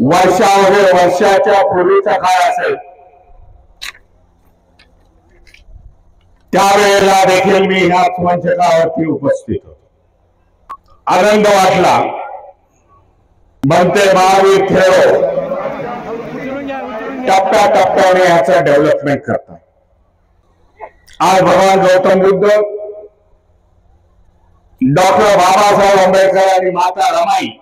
वर्षाच्या पूर्वीचा काळ असेल त्यावेळेला देखील मी ह्याच मंचकावरती उपस्थित होतो. आनंद वाटला. बनते महावीर खेळो टप्प्याटप्प्याने ह्याचं डेव्हलपमेंट करतात. आज भगवान गौतम बुद्ध, डॉक्टर बाबासाहेब आंबेडकर आणि माता रमाई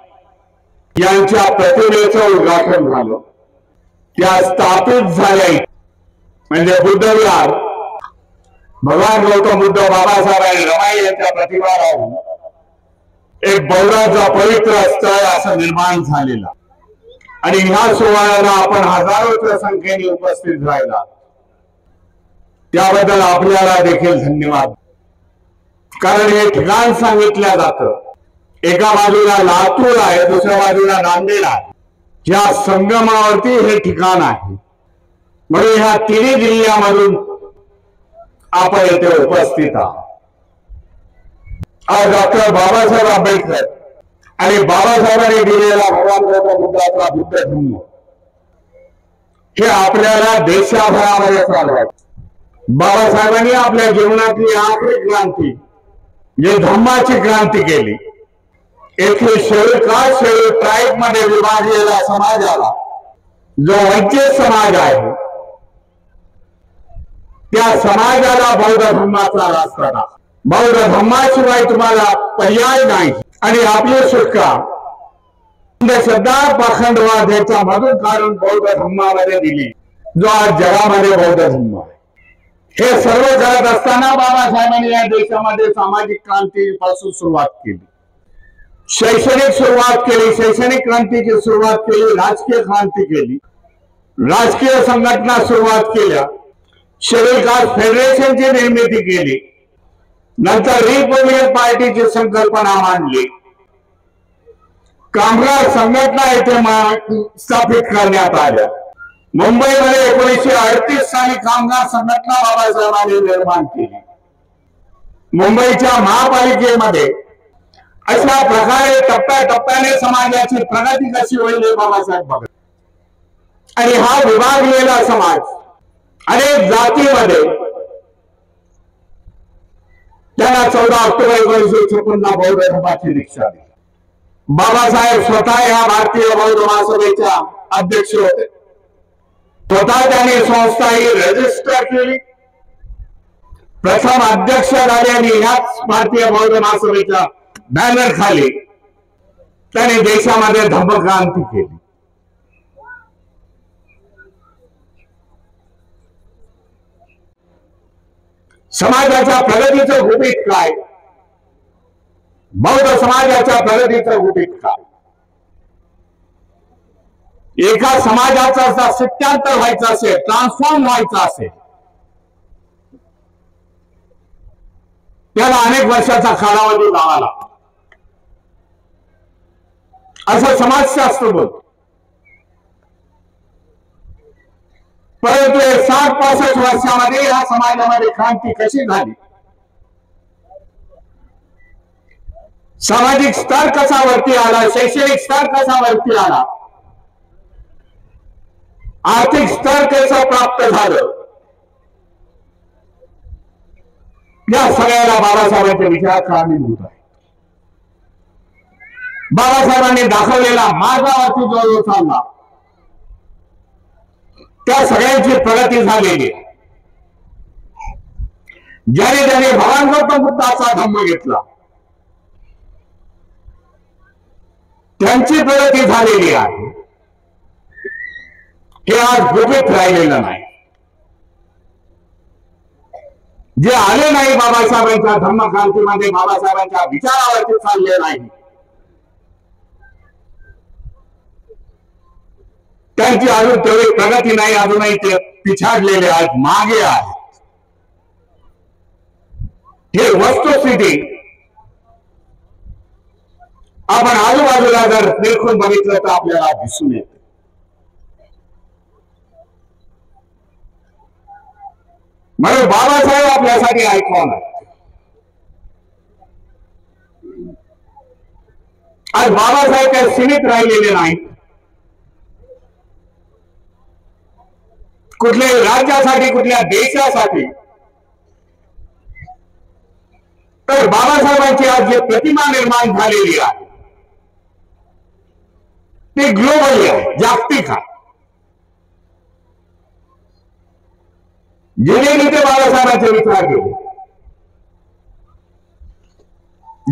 यांच्या प्रतिमेचं उद्घाटन झालं. त्या स्थापित झाल्या म्हणजे बुद्ध विहार भगवान गौतम बुद्ध, बाबासाहेब आणि रमाई यांच्या प्रतिमा राहून एक बौद्धाचं पवित्र स्थळ असं निर्माण झालेलं. आणि ह्या सोहळ्याला आपण हजारोच्या संख्येने उपस्थित राहिला त्याबद्दल आपल्याला देखील धन्यवाद. कारण हे ठिकाण सांगितलं जातं, एका बाजूला लातूर आहे, दुसऱ्या बाजूला नांदेड आहे. या संगमावरती हे ठिकाण आहे. म्हणून ह्या तिन्ही जिल्ह्यामधून आपण येथे उपस्थित आहात. आज डॉक्टर बाबासाहेब आंबेडकर आणि बाबासाहेबांनी दिलेला भगवान गौतम बुद्धाचा बुद्ध धम्म हे आपल्याला देशाभरामध्ये चालवायचं. बाबासाहेबांनी आपल्या जीवनातली आखरी क्रांती जे धम्माची क्रांती केली. येथे शेड्यूल कास्ट शेड्यूल ट्राईब मध्ये विभागलेला समाजाला जो वंचित समाज आहे त्या समाजाला बौद्ध धम्माचा रास्ता दाखवा. बौद्ध धम्माशिवाय तुम्हाला पर्याय नाही. आणि आपली सुटका अंधश्रद्धा पाखंडवाद याच्या मधून काढून बौद्ध धम्मामध्ये दिली, जो आज जगामध्ये बौद्ध धम्म आहे. हे सर्व करत असताना बाबासाहेबांनी या देशामध्ये सामाजिक क्रांतीपासून सुरुवात केली, शैक्षणिक सुरुवात केली, शैक्षणिक क्रांतीची सुरुवात केली, राजकीय क्रांती केली, राजकीय संघटना सुरुवात केल्या, शेड्यूल कास्ट फेडरेशनची निर्मिती केली, नंतर रिपब्लिकन पार्टीची संकल्पना मांडली, कामगार संघटना येथे स्थापित करण्यात आल्या. मुंबईमध्ये 1938 साली कामगार संघटना बाबासाहेबांनी निर्माण केली. मुंबईच्या महापालिकेमध्ये अशा प्रकारे टप्प्याटप्प्याने समाजाची प्रगती कशी होईल हे बाबासाहेब बघत. आणि हा विभागलेला समाज अनेक जातीमध्ये त्यांना 14 ऑक्टोबर 1956 बौद्ध धर्माची दीक्षा दिली. बाबासाहेब स्वतः या भारतीय बौद्ध महासभेच्या अध्यक्ष होते. स्वतः त्यांनी संस्था ही रजिस्टर केली. प्रथम अध्यक्ष झाल्याने याच भारतीय बौद्ध महासभेच्या बॅनर खाली त्यांनी देशामध्ये धम्मक्रांती केली. समाजाच्या प्रगतीचं गुपित काय? बौद्ध समाजाच्या प्रगतीचं गुपित काय? एका समाजाचा जर सत्यांतर व्हायचं असेल, ट्रान्सफॉर्म व्हायचं असेल, त्याला अनेक वर्षाचा कालावधी लावावा लागतो असं समाजशास्त्र बोलतो. परंतु 60-65 वर्षामध्ये या समाजामध्ये क्रांती कशी झाली, सामाजिक स्तर कसा वरती आला, शैक्षणिक स्तर कसा वरती आला, आर्थिक स्तर कसं प्राप्त झालं, या सगळ्याला बाबासाहेबांच्या विचार कारणीभूत आहे. बाबासाहेबांनी दाखवलेला मार्गावरती जो चालला त्या सगळ्यांची प्रगती झालेली आहे. ज्याने ज्याने भगवान गौतम बुद्धाचा धम्म घेतला त्यांची प्रगती झालेली आहे. हे आज गुपित राहिलेलं नाही. जे आले नाही बाबासाहेबांच्या धम्मक्रांतीमध्ये, बाबासाहेबांच्या विचारावरती चालले नाही, त्यांची अजून तेवढी प्रगती नाही, अजूनही ते पिछाडलेले आहेत, मागे आहेत. हे वस्तुस्थिती आपण आजूबाजूला जर देखून बघितलं तर आपल्याला दिसून येते. म्हणून बाबासाहेब आपल्यासाठी आयकॉन आहे. आज बाबासाहेब काही सीमित राहिलेले नाहीत. कुठल्याही राज्यासाठी, कुठल्या देशासाठी, तर बाबासाहेबांची आज जी प्रतिमा निर्माण झालेली आहे ते ग्लोबली आहे, जागतिक आहे. जिने ते बाबासाहेबांचे विचार केले,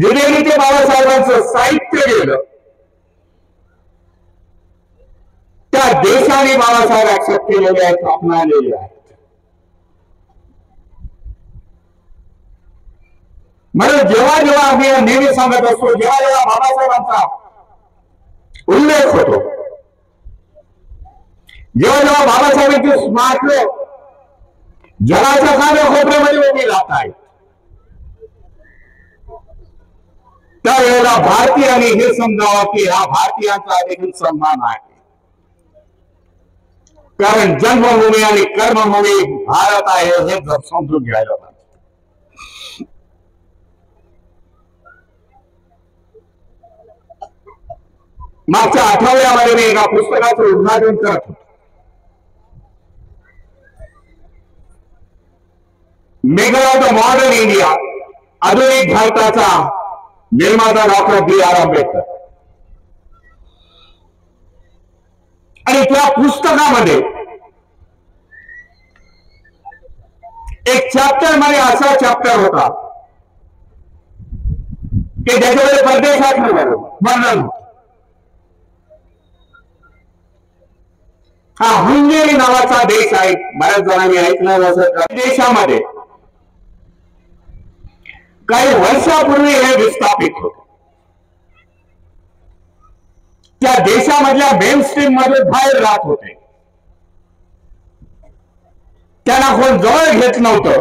जिने ते बाबासाहेबांचं साहित्य गेलं, त्या देशाने बाबासाहेब ऍक्सेप्ट केलेले आहेत, अपनालेले आहेत. म्हणून जेव्हा जेव्हा आम्ही नेहमी सांगत असतो, जेव्हा जेव्हा बाबासाहेबांचा उल्लेख होतो, जेव्हा जेव्हा बाबासाहेबांची स्मारक जगाच्या कानाकोपऱ्यामध्ये उभी राहत आहेत, त्यावेळेला भारतीयांनी हे समजावं की हा भारतीयांचा देखील सन्मान आहे. कारण जन्मभूमी आणि कर्मभूमी भारत आहे हे समजून घ्यायला पाहिजे. मागच्या आठवड्यामध्ये मी एका पुस्तकाचं उद्घाटन करत होतो. Maker of the modern India, आधुनिक भारताचा निर्माता डॉक्टर B.R. आंबेडकर. आणि त्या पुस्तकामध्ये एक चॅप्टर मध्ये असा चॅप्टर होता की ज्याच्यामध्ये परदेशात वर्णन होतं. हा हंगेरी नावाचा देश आहे, बऱ्याच जणांनी ऐकलं असं. देशामध्ये काही वर्षापूर्वी हे विस्थापित होते. त्या देशामधल्या मेन स्ट्रीम मध्ये बाहेर राहत होते. त्यांना कोण जवळ घेत नव्हतं.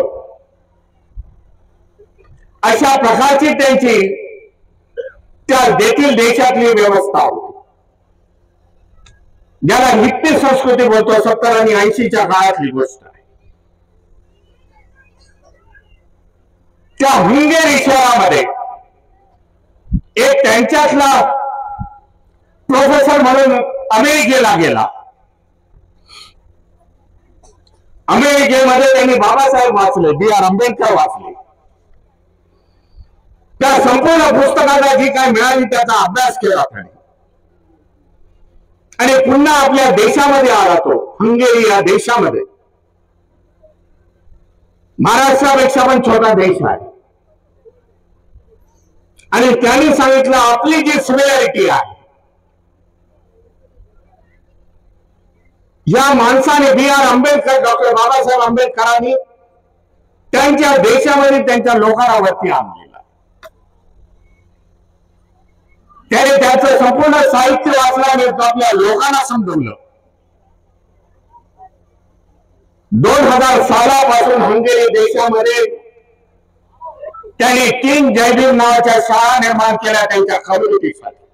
अशा प्रकारची त्यांची त्या देखील देशातली व्यवस्था होती, ज्याला हिप्पी संस्कृती बोलतो. 70 आणि 80च्या काळातली गोष्ट आहे. त्या हंगेरी शहरामध्ये एक त्यांच्यातला प्रोफेसर म्हणून अमेरिकेला गेला. अमेरिकेमध्ये त्यांनी बाबासाहेब वाचले, B.R. आंबेडकर वाचले. त्या संपूर्ण पुस्तकाला जी काय मिळाली त्याचा अभ्यास केला त्याने आणि पुन्हा आपल्या देशामध्ये आला. तो हंगेरी या देशामध्ये महाराष्ट्रापेक्षा पण छोटा देश आहे. आणि त्यांनी सांगितलं आपली जी सिमिलॅरिटी आहे, या माणसाने B.R. आंबेडकर, डॉक्टर बाबासाहेब आंबेडकरांनी त्यांच्या देशामध्ये त्यांच्या लोकांना वरती आणलेला. त्याने त्याचं संपूर्ण साहित्य वाचल्याने आपल्या लोकांना समजवलं. 2000 सालापासून हंगेरी देशामध्ये त्यांनी 3 जयभीम नावाच्या शाळा निर्माण केल्या त्यांच्या कम्युनिटीसाठी.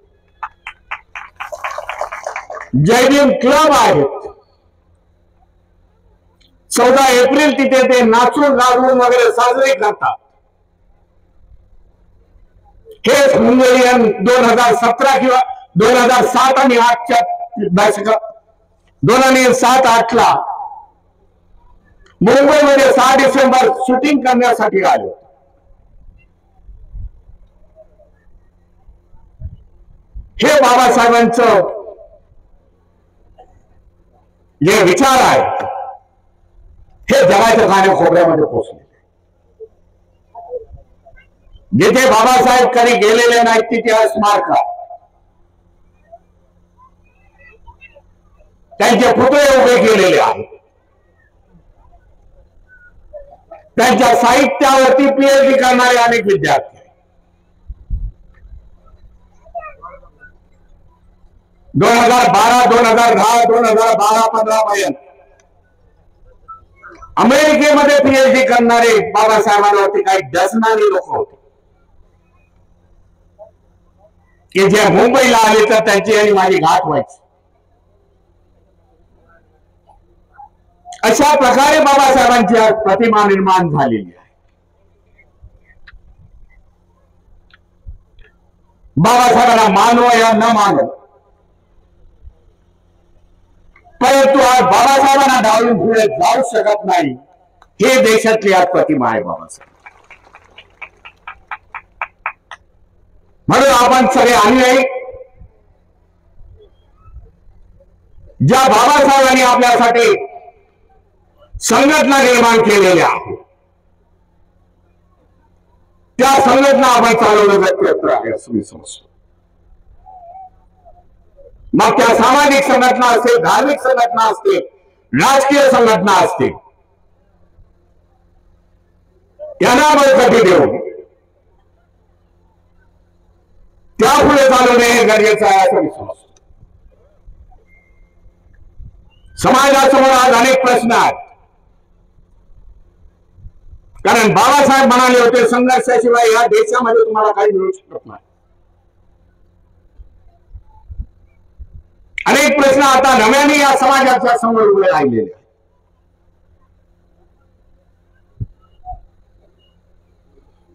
जयभीम क्लब आहेत. 14 एप्रिल तिथे ते नाचून गाजवून वगैरे साजरे करतात. हे हंगेरियन 2017 किंवा 2007 आणि 8च्या दशकात 2007-8 ला मुंबईमध्ये 6 डिसेंबर शूटिंग करण्यासाठी आले. हे बाबासाहेबांचं जे विचार आहे हे जगाच्या कानाकोपऱ्यामध्ये पोहोचले. जिथे बाबासाहेब कधी गेलेले नाहीत तिथे स्मारक, त्यांचे पुतळे उभे केलेले आहेत. त्यांच्या साहित्यावरती PhD करणारे अनेक विद्यार्थी 2012, 2010, 2012-15 पर्यंत अमेरिकेमध्ये PhD करणारे बाबासाहेबांवरती काही डझनानी लोक होते की जे मुंबईला आले तर त्यांची आणि माझी गाठ व्हायची. अशा प्रकारे बाबासाहेबांची आज प्रतिमा निर्माण झालेली आहे. बाबासाहेबांना मानो या न मानो, परंतु आज बाबासाहेबांना डावलून पुढे जाऊ शकत नाही, हे देशातली आज प्रतिमा आहे बाबासाहेब. म्हणून आपण सगळे अनुयायी ज्या बाबासाहेबांनी आपल्यासाठी संघटना निर्माण केलेल्या आहेत, त्या संघटना आपण चालवण्याचा प्रयत्न आहे असं मी समजतो. मग त्या सामाजिक संघटना असतील, धार्मिक संघटना असतील, राजकीय संघटना असतील, त्यांना बळकटी देऊन त्या पुढे चालवणे हे गरजेचं आहे असं मी समजतो. समाजासमोर आज अनेक प्रश्न आहेत, कारण बाबासाहेब म्हणाले होते संघर्षाशिवाय या देशामध्ये तुम्हाला काही मिळू शकत नाही. अनेक प्रश्न आता नव्याने या समाजाच्या समोर उभे राहिलेले आहेत.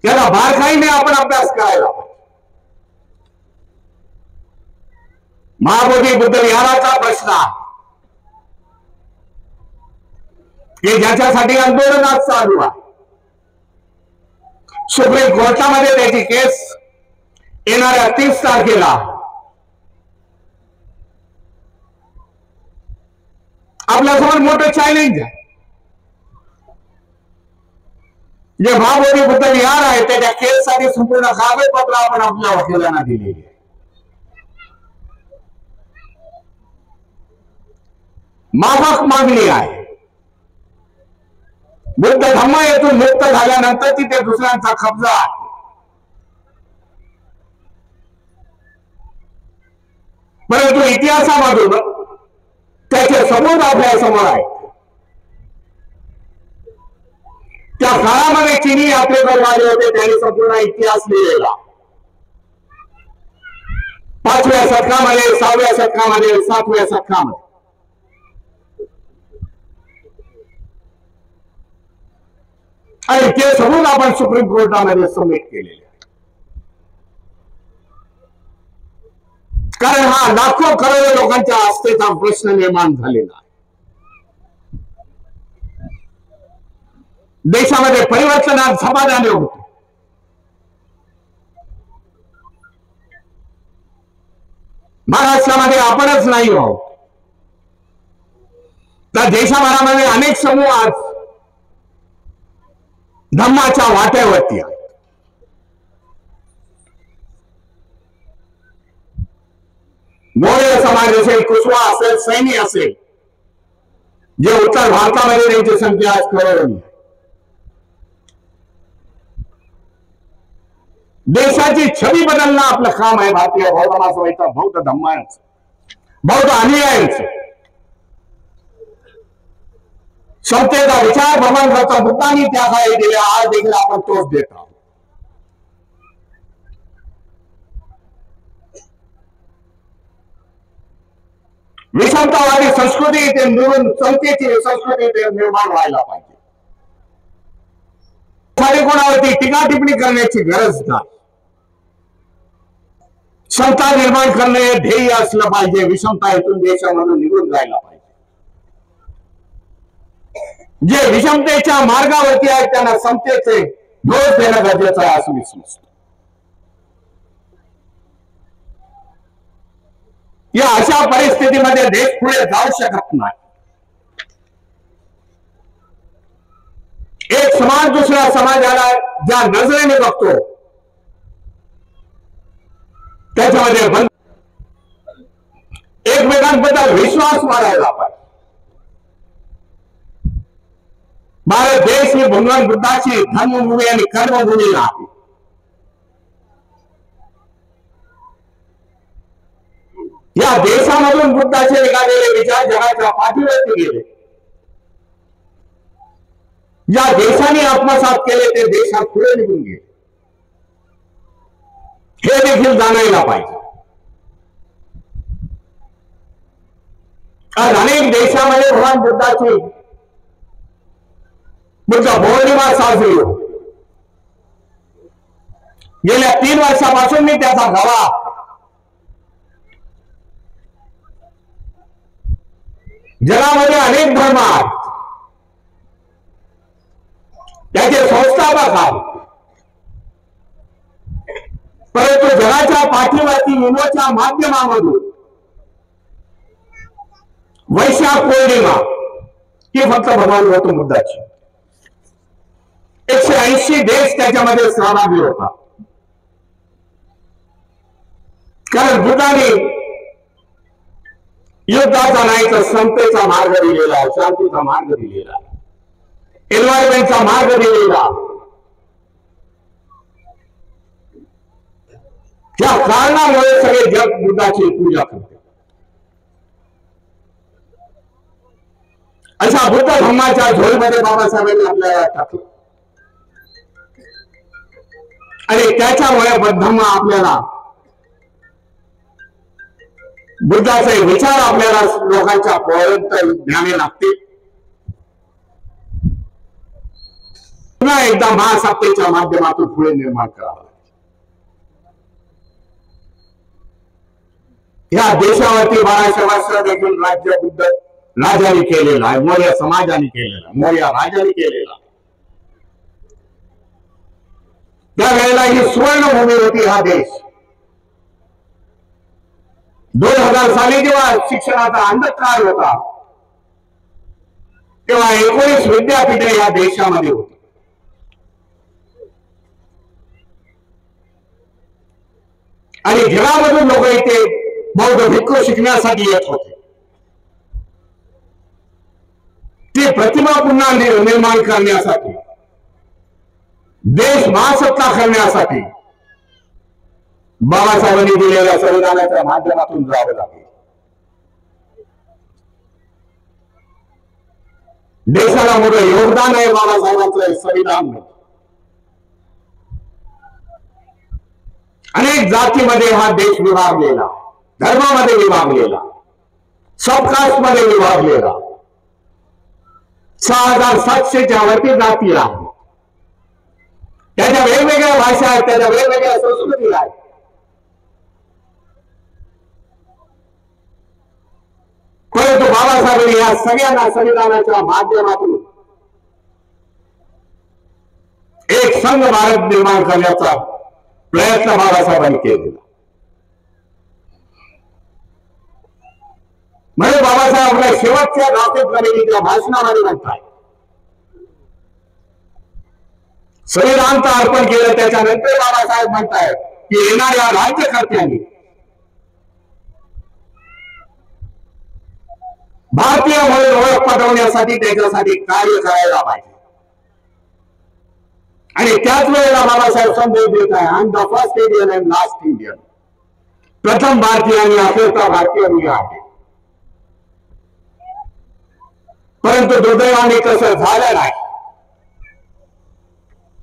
त्याला बारकाईने आपण अभ्यास करायला पाहिजे. महाबोधी बुद्ध विहाराचा प्रश्न की ज्याच्यासाठी आंदोलन आज चालू आहे, सुप्रीम कोर्टामध्ये त्याची केस येणाऱ्या 30 तारखेला आपल्यासमोर मोठं चॅलेंज आहे. जे महाबोधी बुद्ध विहार आहे त्याच्या केससाठी संपूर्ण कागदपत्र आपण आपल्या वकिलांना दिलेली आहे. माफक मागणी आहे. बुद्ध धम्म येथून मुक्त झाल्यानंतर तिथे दुसऱ्यांचा कब्जा आहे. परंतु इतिहासामधून त्याचे सबूत आपल्या समोर आहेत. त्या काळामध्ये चिनी यात्रेकर आले होते, त्यांनी संपूर्ण इतिहास लिहिलेला. 5व्या शतकामध्ये, 6व्या शतकामध्ये, 7व्या शतकामध्ये आणि ते सबूत आपण सुप्रीम कोर्टामध्ये सबमिट केलेले. कारण हा लाखो करोडो लोकांच्या आस्थेचा प्रश्न निर्माण झालेला आहे. देशामध्ये परिवर्तनात समाधानी होते. महाराष्ट्रामध्ये आपणच नाही आहोत, तर देशभरामध्ये अनेक समूह आज धम्माच्या वाट्यावरती आहे. मोरे समाज असेल, कुशवा असेल, सैनी असेल, जे उत्तर भारतामध्ये त्यांची संख्या आज करोडोनी. देशाची छबी बदलणं आपलं काम आहे. भारतीय बौद्ध महासभेचं, बौद्ध धम्माचं, बौद्ध अनुयायांचं समतेचा विचार भगवंताचा बुद्धांनी त्या काळी दिला, आज देखील आपण तोच देत आहोत. विषमतावादी संस्कृती ते मिळून समतेची संस्कृती ते निर्माण व्हायला पाहिजे. कोणावरती टीका टिप्पणी करण्याची गरज नाही. समता निर्माण करणे हे ध्येय असलं पाहिजे. विषमता इथून देशामधून निघून जायला पाहिजे. जे विषमतेच्या मार्गावरती आहेत त्यांना समतेचे डोस देणं गरजेचं आहे असं मी समजतो. या अशा परिस्थितीमध्ये देश पुढे जाऊ शकत नाही. एक समाज दुसऱ्या समाजाला ज्या नजरेने बघतो त्याच्यामध्ये एकमेकांबद्दल विश्वास वाढायला पाहिजे. भारत देश ही भगवान बुद्धाची धर्मभूमी आणि कर्मभूमी आहे. या देशामधून बुद्धाचे निघालेले विचार जगाच्या पाठीवरती गेले. ज्या देशाने आत्मसात केले ते देशात पुढे निघून गेले. हे देखील जाणायला पाहिजे. आज अनेक देशामध्ये भगवान बुद्धाची बुद्ध पौर्णिमा साजरी होते. गेल्या 3 वर्षापासून मी त्याचा गवाह. जगामध्ये अनेक धर्म आहेत, त्याचे संस्थापक आहेत, परंतु जगाच्या पाठीवरती विनोच्या माध्यमामधून वैशाख पौर्णिमा ही फक्त भगवान गौतम बुद्धाची 180 देश त्याच्यामध्ये सहभागी होता. कारण बुद्धाने युद्धाचा नाही तर समतेचा मार्ग दिलेला, शांतीचा मार्ग दिलेला, एन्व्हायरमेंटचा मार्ग दिलेला. या कारणामुळे सगळे जग बुद्धाची पूजा करते. अशा बुद्ध धर्माच्या झोळीमध्ये बाबासाहेबांनी आपल्याला टाकलं आणि त्याच्यामुळे धम्म आपल्याला बुद्धाचे विचार आपल्याला लोकांच्या पर्यंत न्यावे लागते. पुन्हा एकदा महासत्तेच्या माध्यमातून पुढे निर्माण करावं. या देशावरती 1200 वर्ष देखील राज्य बुद्ध राजाने केलेला आहे, मौर्य समाजाने केलेला, मौर्य राजाने केलेला. त्यावेळेला ही सुवर्णभूमी होती हा देश. 2000 साली जेव्हा शिक्षणाचा अंधकार होता तेव्हा 19 विद्यापीठे या देशामध्ये होती. आणि जगामधून लोक इथे बौद्ध भिक्खू शिकण्यासाठी येत होते. ती प्रतिमा पुन्हा निर्माण करण्यासाठी, देश महासत्ता करण्यासाठी बाबासाहेबांनी दिलेल्या संविधानाच्या माध्यमातून जावं लागेल. देशाला मोठं योगदान आहे बाबासाहेबांचं संविधान. अनेक जातीमध्ये हा देश विभागलेला, धर्मामध्ये विभागलेला, सबकास्टमध्ये विभागलेला, 6700च्या वरती जाती आहेत. त्याच्या वेगवेगळ्या भाषा आहेत, त्याच्या वेगवेगळ्या संस्कृती आहेत. परंतु बाबासाहेबांनी या सगळ्यांना संविधानाच्या माध्यमातून एक संघ भारत निर्माण करण्याचा प्रयत्न बाबासाहेबांनी केलेला. म्हणजे बाबासाहेब आपल्या शेवटच्या राष्ट्रपतीच्या भाषणामध्ये म्हणतात, संविधानचं अर्पण केलं. त्याच्यानंतर बाबासाहेब म्हणतायत की येणाऱ्या राज्यकर्त्यांनी भारतीय म्हणून ओळख पटवण्यासाठी त्याच्यासाठी कार्य करायला पाहिजे. आणि त्याच वेळेला बाबासाहेब संदेश देत आहे, I am the first Indian and last Indian. प्रथम भारतीय आणि अखेरचा भारतीय मी आहे. परंतु दुर्दैवाने तसं झालं नाही.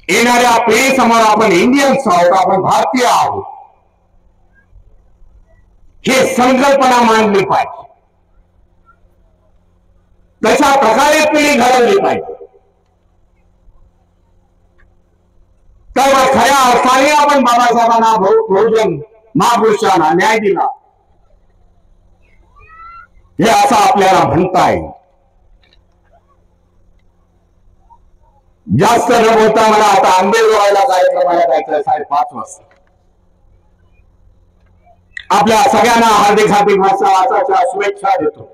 येणाऱ्या पिढीसमोर आपण इंडियन्स आहोत, आपण भारतीय आहोत, हे संकल्पना मांडली पाहिजे. तशा प्रकारे पिढी घडवली पाहिजे. तर खऱ्या अर्थाने आपण बाबासाहेबांना बहुजन महापुरुषांना न्याय दिला हे असं आपल्याला म्हणता येईल. जास्त न बोलता मला आता आंबेजोगाईला कार्यक्रमाला जायचं 5:30 वाजता. आपल्या सगळ्यांना हार्दिक वाचाच्या शुभेच्छा देतो.